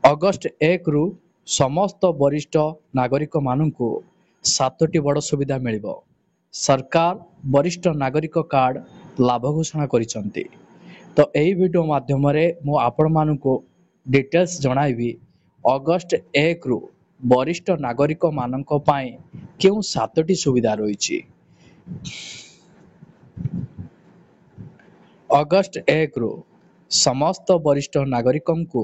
August 1 ରୁ ସମସ୍ତ ବରିଷ୍ଠ ନାଗରିକମାନଙ୍କୁ 7ଟି ବଡ଼ ସୁବିଧା ମିଳିବ। ସରକାର ବରିଷ୍ଠ ନାଗରିକ କାର୍ଡ ଲାଭ ଘୋଷଣା କରିଛନ୍ତି। ତ ଏହି ଭିଡ଼ିଓ ମାଧ୍ୟମରେ ମୁଁ ଆପଣମାନଙ୍କୁ ଡିଟେଲ୍ସ ଜଣାଇବି ଅଗଷ୍ଟ 1 ରୁ ବରିଷ୍ଠ ନାଗରିକମାନଙ୍କ ପାଇଁ କେଉଁ 7ଟି ସୁବିଧା ରହିଛି। ଅଗଷ୍ଟ 1 ରୁ ସମସ୍ତ ବରିଷ୍ଠ ନାଗରିକଙ୍କୁ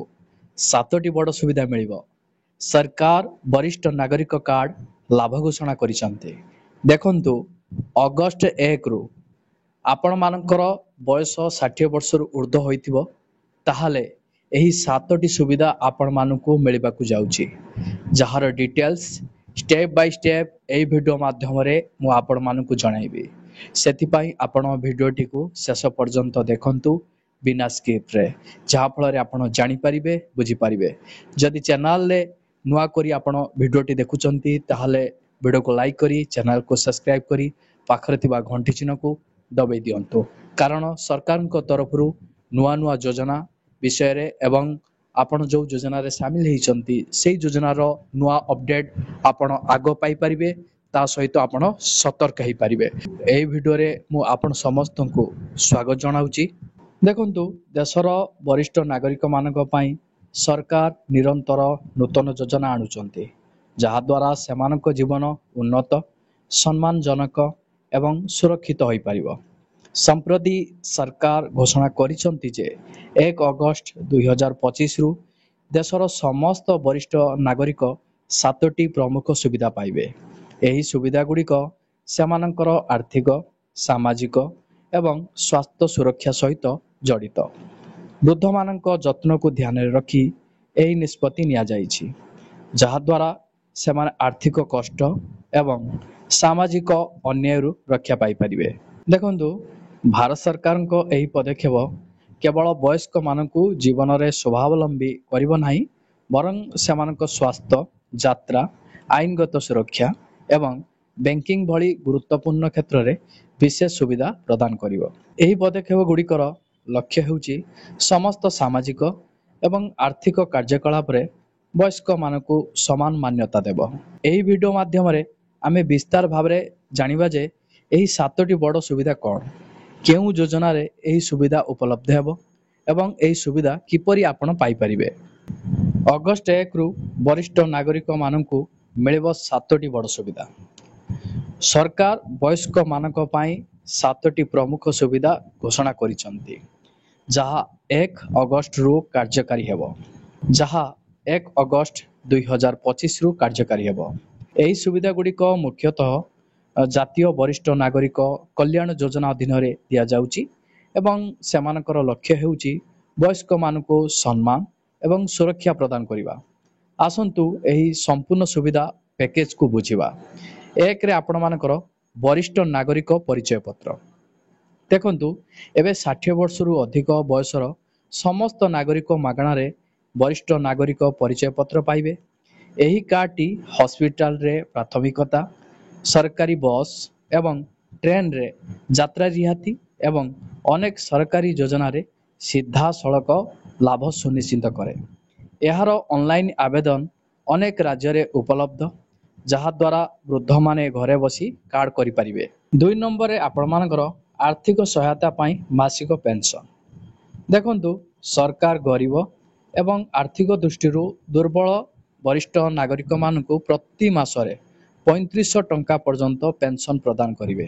7ଟି ବଡ଼ ସୁବିଧା ମିଳିବ। ସରକାର ବରିଷ୍ଠ ନାଗରିକ କାର୍ଡ ଲାଭ ଘୋଷଣା କରିଛନ୍ତି। ଦେଖନ୍ତୁ, ଅଗଷ୍ଟ 1 ରୁ ଆପଣମାନଙ୍କର ବୟସ 60 ବର୍ଷରୁ ଉର୍ଦ୍ଧ୍ୱ ହୋଇଥିବ, ତାହେଲେ ଏହି 7ଟି ସୁବିଧା ଆପଣମାନଙ୍କୁ ମିଳିବାକୁ ଯାଉଛି, ଯାହାର ଡିଟେଲ୍ସ ଷ୍ଟେପ୍ ବାଇ ଷ୍ଟେପ୍ ଏହି ଭିଡ଼ିଓ ମାଧ୍ୟମରେ ମୁଁ ଆପଣମାନଙ୍କୁ ଜଣାଇବି। ସେଥିପାଇଁ ଆପଣ ଭିଡ଼ିଓଟିକୁ ଶେଷ ପର୍ଯ୍ୟନ୍ତ ଦେଖନ୍ତୁ ବିନା ସ୍କିପ୍ରେ, ଯାହାଫଳରେ ଆପଣ ଜାଣିପାରିବେ, ବୁଝିପାରିବେ। ଯଦି ଚ୍ୟାନେଲରେ ନୂଆ କରି ଆପଣ ଭିଡ଼ିଓଟି ଦେଖୁଛନ୍ତି, ତାହେଲେ ଭିଡ଼ିଓକୁ ଲାଇକ୍ କରି ଚ୍ୟାନେଲକୁ ସବସ୍କ୍ରାଇବ୍ କରି ପାଖରେ ଥିବା ଘଣ୍ଟି ଚିହ୍ନକୁ ଦବାଇ ଦିଅନ୍ତୁ। କାରଣ ସରକାରଙ୍କ ତରଫରୁ ନୂଆ ନୂଆ ଯୋଜନା ବିଷୟରେ ଏବଂ ଆପଣ ଯେଉଁ ଯୋଜନାରେ ସାମିଲ ହୋଇଛନ୍ତି ସେହି ଯୋଜନାର ନୂଆ ଅପଡେଟ୍ ଆପଣ ଆଗ ପାଇପାରିବେ, ତା ସହିତ ଆପଣ ସତର୍କ ହୋଇପାରିବେ। ଏହି ଭିଡ଼ିଓରେ ମୁଁ ଆପଣ ସମସ୍ତଙ୍କୁ ସ୍ୱାଗତ ଜଣାଉଛି। ଦେଖନ୍ତୁ, ଦେଶର ବରିଷ୍ଠ ନାଗରିକମାନଙ୍କ ପାଇଁ ସରକାର ନିରନ୍ତର ନୂତନ ଯୋଜନା ଆଣୁଛନ୍ତି, ଯାହାଦ୍ୱାରା ସେମାନଙ୍କ ଜୀବନ ଉନ୍ନତ, ସମ୍ମାନଜନକ ଏବଂ ସୁରକ୍ଷିତ ହୋଇପାରିବ। ସମ୍ପ୍ରତି ସରକାର ଘୋଷଣା କରିଛନ୍ତି ଯେ 1 ଅଗଷ୍ଟ 2025 ରୁ ଦେଶର ସମସ୍ତ ବରିଷ୍ଠ ନାଗରିକ 7ଟି ପ୍ରମୁଖ ସୁବିଧା ପାଇବେ। ଏହି ସୁବିଧାଗୁଡ଼ିକ ସେମାନଙ୍କର ଆର୍ଥିକ, ସାମାଜିକ ଏବଂ ସ୍ୱାସ୍ଥ୍ୟ ସୁରକ୍ଷା ସହିତ ଜଡ଼ିତ। ବୃଦ୍ଧମାନଙ୍କ ଯତ୍ନକୁ ଧ୍ୟାନରେ ରଖି ଏହି ନିଷ୍ପତ୍ତି ନିଆଯାଇଛି, ଯାହାଦ୍ୱାରା ସେମାନେ ଆର୍ଥିକ କଷ୍ଟ ଏବଂ ସାମାଜିକ ଅନ୍ୟାୟରୁ ରକ୍ଷା ପାଇପାରିବେ। ଦେଖନ୍ତୁ, ଭାରତ ସରକାରଙ୍କ ଏହି ପଦକ୍ଷେପ କେବଳ ବୟସ୍କମାନଙ୍କୁ ଜୀବନରେ ସ୍ୱାବଲମ୍ବୀ କରିବ ନାହିଁ, ବରଂ ସେମାନଙ୍କ ସ୍ୱାସ୍ଥ୍ୟ, ଯାତ୍ରା, ଆଇନଗତ ସୁରକ୍ଷା ଏବଂ ବ୍ୟାଙ୍କିଂ ଭଳି ଗୁରୁତ୍ୱପୂର୍ଣ୍ଣ କ୍ଷେତ୍ରରେ ବିଶେଷ ସୁବିଧା ପ୍ରଦାନ କରିବ। ଏହି ପଦକ୍ଷେପ ଗୁଡ଼ିକର ଲକ୍ଷ୍ୟ ହେଉଛି ସମସ୍ତ ସାମାଜିକ ଏବଂ ଆର୍ଥିକ କାର୍ଯ୍ୟକଳାପରେ ବୟସ୍କମାନଙ୍କୁ ସମାନ ମାନ୍ୟତା ଦେବ। ଏହି ଭିଡ଼ିଓ ମାଧ୍ୟମରେ ଆମେ ବିସ୍ତାର ଭାବରେ ଜାଣିବା ଯେ ଏହି 7ଟି ବଡ଼ ସୁବିଧା କ'ଣ, କେଉଁ ଯୋଜନାରେ ଏହି ସୁବିଧା ଉପଲବ୍ଧ ହେବ ଏବଂ ଏହି ସୁବିଧା କିପରି ଆପଣ ପାଇପାରିବେ। ଅଗଷ୍ଟ 1 ରୁ ବରିଷ୍ଠ ନାଗରିକମାନଙ୍କୁ ମିଳିବ 7ଟି ବଡ଼ ସୁବିଧା। ସରକାର ବୟସ୍କମାନଙ୍କ ପାଇଁ 7ଟି ପ୍ରମୁଖ ସୁବିଧା ଘୋଷଣା କରିଛନ୍ତି, ଯାହା 1 ଅଗଷ୍ଟରୁ କାର୍ଯ୍ୟକାରୀ ହେବ। 2025 ରୁ କାର୍ଯ୍ୟକାରୀ ହେବ। ଏହି ସୁବିଧାଗୁଡ଼ିକ ମୁଖ୍ୟତଃ ଜାତୀୟ ବରିଷ୍ଠ ନାଗରିକ କଲ୍ୟାଣ ଯୋଜନା ଅଧୀନରେ ଦିଆଯାଉଛି ଏବଂ ସେମାନଙ୍କର ଲକ୍ଷ୍ୟ ହେଉଛି ବୟସ୍କମାନଙ୍କୁ ସମ୍ମାନ ଏବଂ ସୁରକ୍ଷା ପ୍ରଦାନ କରିବା। ଆସନ୍ତୁ ଏହି ସମ୍ପୂର୍ଣ୍ଣ ସୁବିଧା ପ୍ୟାକେଜକୁ ବୁଝିବା। 1ରେ ଆପଣମାନଙ୍କର ବରିଷ୍ଠ ନାଗରିକ ପରିଚୟ ପତ୍ର। ଦେଖନ୍ତୁ, ଏବେ 60 ବର୍ଷରୁ ଅଧିକ ବୟସର ସମସ୍ତ ନାଗରିକ ମାଗଣାରେ ବରିଷ୍ଠ ନାଗରିକ ପରିଚୟ ପତ୍ର ପାଇବେ। ଏହି କାର୍ଡଟି ହସ୍ପିଟାଲରେ ପ୍ରାଥମିକତା, ସରକାରୀ ବସ୍ ଏବଂ ଟ୍ରେନରେ ଯାତ୍ରା ରିହାତି ଏବଂ ଅନେକ ସରକାରୀ ଯୋଜନାରେ ସିଧାସଳଖ ଲାଭ ସୁନିଶ୍ଚିତ କରେ। ଏହାର ଅନଲାଇନ୍ ଆବେଦନ ଅନେକ ରାଜ୍ୟରେ ଉପଲବ୍ଧ, ଯାହାଦ୍ୱାରା ବୃଦ୍ଧମାନେ ଘରେ ବସି କାର୍ଡ କରିପାରିବେ। 2 ନମ୍ବରରେ ଆପଣମାନଙ୍କର ଆର୍ଥିକ ସହାୟତା ପାଇଁ ମାସିକ ପେନସନ୍। ଦେଖନ୍ତୁ, ସରକାର ଗରିବ ଏବଂ ଆର୍ଥିକ ଦୃଷ୍ଟିରୁ ଦୁର୍ବଳ ବରିଷ୍ଠ ନାଗରିକମାନଙ୍କୁ ପ୍ରତି ମାସରେ 3500 ଟଙ୍କା ପର୍ଯ୍ୟନ୍ତ ପେନସନ୍ ପ୍ରଦାନ କରିବେ।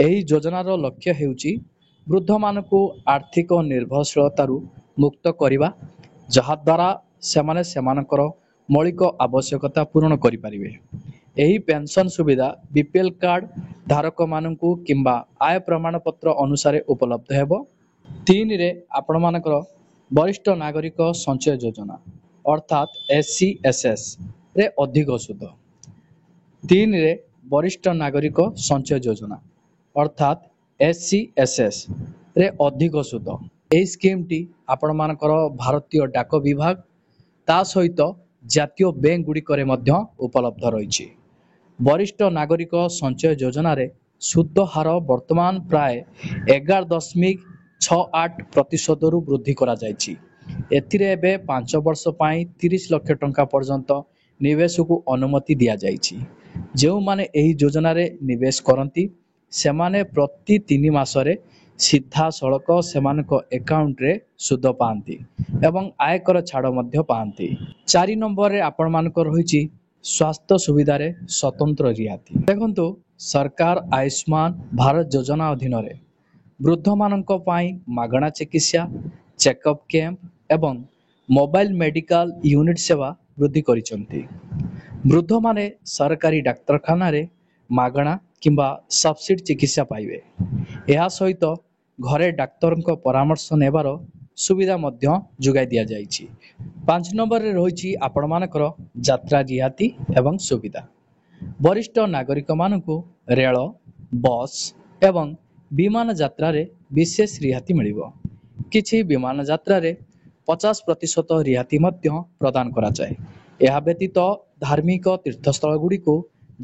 ଏହି ଯୋଜନାର ଲକ୍ଷ୍ୟ ହେଉଛି ବୃଦ୍ଧମାନଙ୍କୁ ଆର୍ଥିକ ନିର୍ଭରଶୀଳତାରୁ ମୁକ୍ତ କରିବା, ଯାହାଦ୍ୱାରା ସେମାନେ ସେମାନଙ୍କର ମୌଳିକ ଆବଶ୍ୟକତା ପୂରଣ କରିପାରିବେ। ଏହି ପେନସନ୍ ସୁବିଧା ବିପିଏଲ୍ କାର୍ଡ ଧାରକମାନଙ୍କୁ କିମ୍ବା ଆୟ ପ୍ରମାଣପତ୍ର ଅନୁସାରେ ଉପଲବ୍ଧ ହେବ। 3ରେ ଆପଣମାନଙ୍କର ବରିଷ୍ଠ ନାଗରିକ ସଞ୍ଚୟ ଯୋଜନା ଅର୍ଥାତ୍ SCSSରେ ଅଧିକ ସୁଧ। 3ରେ ବରିଷ୍ଠ ନାଗରିକ ସଞ୍ଚୟ ଯୋଜନା ଅର୍ଥାତ୍ SCSSରେ ଅଧିକ ସୁଧ। ଏହି ସ୍କିମ୍ଟି ଆପଣମାନଙ୍କର ଭାରତୀୟ ଡାକ ବିଭାଗ ତା ସହିତ ଜାତୀୟ ବ୍ୟାଙ୍କ ଗୁଡ଼ିକରେ ମଧ୍ୟ ଉପଲବ୍ଧ ରହିଛି। ବରିଷ୍ଠ ନାଗରିକ ସଞ୍ଚୟ ଯୋଜନାରେ ସୁଧ ହାର ବର୍ତ୍ତମାନ ପ୍ରାୟ 6.8% ବୃଦ୍ଧି କରାଯାଇଛି। ଏଥିରେ ଏବେ 5 ବର୍ଷ ପାଇଁ 30 ଲକ୍ଷ ଟଙ୍କା ପର୍ଯ୍ୟନ୍ତ ନିବେଶକୁ ଅନୁମତି ଦିଆଯାଇଛି। ଯେଉଁମାନେ ଏହି ଯୋଜନାରେ ନିବେଶ କରନ୍ତି ସେମାନେ ପ୍ରତି 3 ମାସରେ ସିଧାସଳଖ ସେମାନଙ୍କ ଆକାଉଣ୍ଟରେ ସୁଧ ପାଆନ୍ତି ଏବଂ ଆୟକର ଛାଡ଼ ମଧ୍ୟ ପାଆନ୍ତି। 4 ନମ୍ବରରେ ଆପଣମାନଙ୍କର ରହିଛି ସ୍ୱାସ୍ଥ୍ୟ ସୁବିଧାରେ ସ୍ୱତନ୍ତ୍ର ରିହାତି। ଦେଖନ୍ତୁ, ସରକାର ଆୟୁଷ୍ମାନ ଭାରତ ଯୋଜନା ଅଧୀନରେ ବୃଦ୍ଧମାନଙ୍କ ପାଇଁ ମାଗଣା ଚିକିତ୍ସା, ଚେକଅପ୍ କ୍ୟାମ୍ପ ଏବଂ ମୋବାଇଲ ମେଡିକାଲ ୟୁନିଟ୍ ସେବା ବୃଦ୍ଧି କରିଛନ୍ତି। ବୃଦ୍ଧମାନେ ସରକାରୀ ଡାକ୍ତରଖାନାରେ ମାଗଣା କିମ୍ବା ସବସିଡି ଚିକିତ୍ସା ପାଇବେ। ଏହା ସହିତ ଘରେ ଡାକ୍ତରଙ୍କ ପରାମର୍ଶ ନେବାର ସୁବିଧା ମଧ୍ୟ ଯୋଗାଇ ଦିଆଯାଇଛି। 5 ନମ୍ବରରେ ରହିଛି ଆପଣମାନଙ୍କର ଯାତ୍ରା ରିହାତି ଏବଂ ସୁବିଧା। ବରିଷ୍ଠ ନାଗରିକମାନଙ୍କୁ ରେଳ, ବସ୍ ଏବଂ ବିମାନ ଯାତ୍ରାରେ ବିଶେଷ ରିହାତି ମିଳିବ। କିଛି ବିମାନ ଯାତ୍ରାରେ 50% ରିହାତି ମଧ୍ୟ ପ୍ରଦାନ କରାଯାଏ। ଏହା ବ୍ୟତୀତ ଧାର୍ମିକ ତୀର୍ଥସ୍ଥଳଗୁଡ଼ିକୁ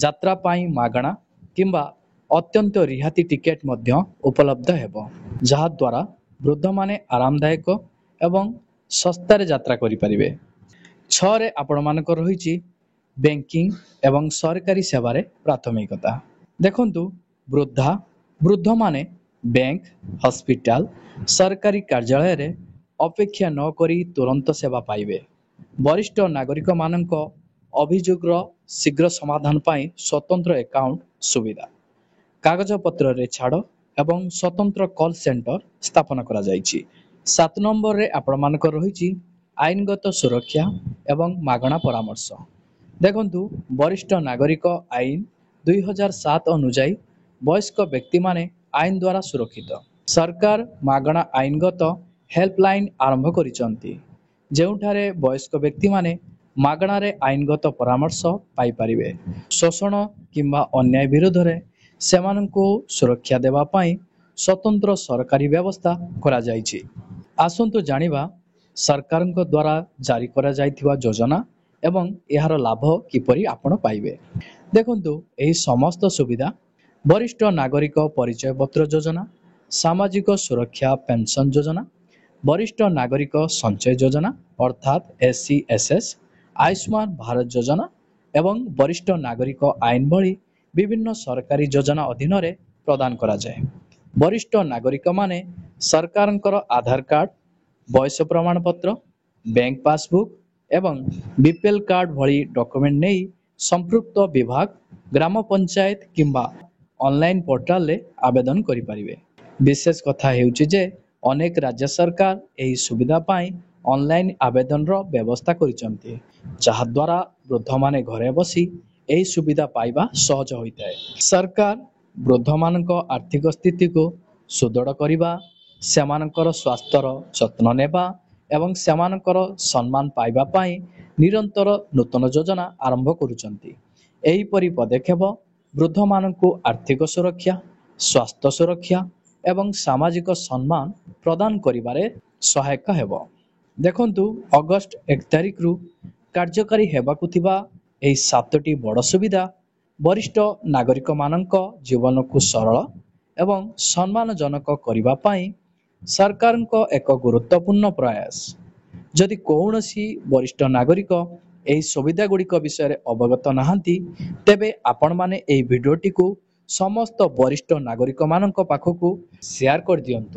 ଯାତ୍ରା ପାଇଁ ମାଗଣା କିମ୍ବା ଅତ୍ୟନ୍ତ ରିହାତି ଟିକେଟ୍ ମଧ୍ୟ ଉପଲବ୍ଧ ହେବ, ଯାହାଦ୍ୱାରା ବୃଦ୍ଧମାନେ ଆରାମଦାୟକ ଏବଂ ଶସ୍ତାରେ ଯାତ୍ରା କରିପାରିବେ। 6ରେ ଆପଣମାନଙ୍କର ରହିଛି ବ୍ୟାଙ୍କିଂ ଏବଂ ସରକାରୀ ସେବାରେ ପ୍ରାଥମିକତା। ଦେଖନ୍ତୁ, ବୃଦ୍ଧମାନେ ବ୍ୟାଙ୍କ, ହସ୍ପିଟାଲ, ସରକାରୀ କାର୍ଯ୍ୟାଳୟରେ ଅପେକ୍ଷା ନକରି ତୁରନ୍ତ ସେବା ପାଇବେ। ବରିଷ୍ଠ ନାଗରିକମାନଙ୍କ ଅଭିଯୋଗର ଶୀଘ୍ର ସମାଧାନ ପାଇଁ ସ୍ୱତନ୍ତ୍ର ଆକାଉଣ୍ଟ ସୁବିଧା, କାଗଜପତ୍ରରେ ଛାଡ଼ ଏବଂ ସ୍ୱତନ୍ତ୍ର କଲ୍ ସେଣ୍ଟର ସ୍ଥାପନ କରାଯାଇଛି। 7 ନମ୍ବରରେ ଆପଣମାନଙ୍କର ରହିଛି ଆଇନଗତ ସୁରକ୍ଷା ଏବଂ ମାଗଣା ପରାମର୍ଶ। ଦେଖନ୍ତୁ, ବରିଷ୍ଠ ନାଗରିକ ଆଇନ 2007 ଅନୁଯାୟୀ ବୟସ୍କ ବ୍ୟକ୍ତିମାନେ ଆଇନ ଦ୍ୱାରା ସୁରକ୍ଷିତ। ସରକାର ମାଗଣା ଆଇନଗତ ହେଲ୍ପଲାଇନ୍ ଆରମ୍ଭ କରିଛନ୍ତି, ଯେଉଁଠାରେ ବୟସ୍କ ବ୍ୟକ୍ତିମାନେ ମାଗଣାରେ ଆଇନଗତ ପରାମର୍ଶ ପାଇପାରିବେ। ଶୋଷଣ କିମ୍ବା ଅନ୍ୟାୟ ବିରୋଧରେ ସେମାନଙ୍କୁ ସୁରକ୍ଷା ଦେବା ପାଇଁ ସ୍ୱତନ୍ତ୍ର ସରକାରୀ ବ୍ୟବସ୍ଥା କରାଯାଇଛି। ଆସନ୍ତୁ ଜାଣିବା ସରକାରଙ୍କ ଦ୍ୱାରା ଜାରି କରାଯାଇଥିବା ଯୋଜନା ଏବଂ ଏହାର ଲାଭ କିପରି ଆପଣ ପାଇବେ। ଦେଖନ୍ତୁ, ଏହି ସମସ୍ତ ସୁବିଧା ବରିଷ୍ଠ ନାଗରିକ ପରିଚୟ ପତ୍ର ଯୋଜନା, ସାମାଜିକ ସୁରକ୍ଷା ପେନ୍ସନ୍ ଯୋଜନା, ବରିଷ୍ଠ ନାଗରିକ ସଞ୍ଚୟ ଯୋଜନା ଅର୍ଥାତ୍ SCSS, ଆୟୁଷ୍ମାନ ଭାରତ ଯୋଜନା ଏବଂ ବରିଷ୍ଠ ନାଗରିକ ଆଇନ ଭଳି ବିଭିନ୍ନ ସରକାରୀ ଯୋଜନା ଅଧୀନରେ ପ୍ରଦାନ କରାଯାଏ। ବରିଷ୍ଠ ନାଗରିକମାନେ ସରକାରଙ୍କର ଆଧାର କାର୍ଡ, ବୟସ ପ୍ରମାଣପତ୍ର, ବ୍ୟାଙ୍କ ପାସବୁକ୍ ଏବଂ BPL କାର୍ଡ ଭଳି ଡକୁମେଣ୍ଟ ନେଇ ସମ୍ପୃକ୍ତ ବିଭାଗ, ଗ୍ରାମ ପଞ୍ଚାୟତ କିମ୍ବା ଅନଲାଇନ୍ ପୋର୍ଟାଲରେ ଆବେଦନ କରିପାରିବେ। ବିଶେଷ କଥା ହେଉଛି ଯେ ଅନେକ ରାଜ୍ୟ ସରକାର ଏହି ସୁବିଧା ପାଇଁ ଅନଲାଇନ୍ ଆବେଦନର ବ୍ୟବସ୍ଥା କରିଛନ୍ତି, ଯାହାଦ୍ୱାରା ବୃଦ୍ଧମାନେ ଘରେ ବସି ଏହି ସୁବିଧା ପାଇବା ସହଜ ହୋଇଥାଏ। ସରକାର ବୃଦ୍ଧମାନଙ୍କ ଆର୍ଥିକ ସ୍ଥିତିକୁ ସୁଦୃଢ଼ କରିବା, ସେମାନଙ୍କର ସ୍ୱାସ୍ଥ୍ୟର ଯତ୍ନ ନେବା ଏବଂ ସେମାନଙ୍କର ସମ୍ମାନ ପାଇବା ପାଇଁ ନିରନ୍ତର ନୂତନ ଯୋଜନା ଆରମ୍ଭ କରୁଛନ୍ତି। ଏହିପରି ପଦକ୍ଷେପ ବୃଦ୍ଧମାନଙ୍କୁ ଆର୍ଥିକ ସୁରକ୍ଷା, ସ୍ୱାସ୍ଥ୍ୟ ସୁରକ୍ଷା ଏବଂ ସାମାଜିକ ସମ୍ମାନ ପ୍ରଦାନ କରିବାରେ ସହାୟକ ହେବ। ଦେଖନ୍ତୁ, ଅଗଷ୍ଟ 1 ତାରିଖରୁ କାର୍ଯ୍ୟକାରୀ ହେବାକୁ ଥିବା ଏହି 7ଟି ବଡ଼ ସୁବିଧା ବରିଷ୍ଠ ନାଗରିକମାନଙ୍କ ଜୀବନକୁ ସରଳ ଏବଂ ସମ୍ମାନଜନକ କରିବା ପାଇଁ ସରକାରଙ୍କ ଏକ ଗୁରୁତ୍ୱପୂର୍ଣ୍ଣ ପ୍ରୟାସ। ଯଦି କୌଣସି ବରିଷ୍ଠ ନାଗରିକ ଏହି ସୁବିଧାଗୁଡ଼ିକ ବିଷୟରେ ଅବଗତ ନାହାନ୍ତି, ତେବେ ଆପଣମାନେ ଏହି ଭିଡ଼ିଓଟିକୁ ସମସ୍ତ ବରିଷ୍ଠ ନାଗରିକମାନଙ୍କ ପାଖକୁ ସେୟାର କରିଦିଅନ୍ତୁ।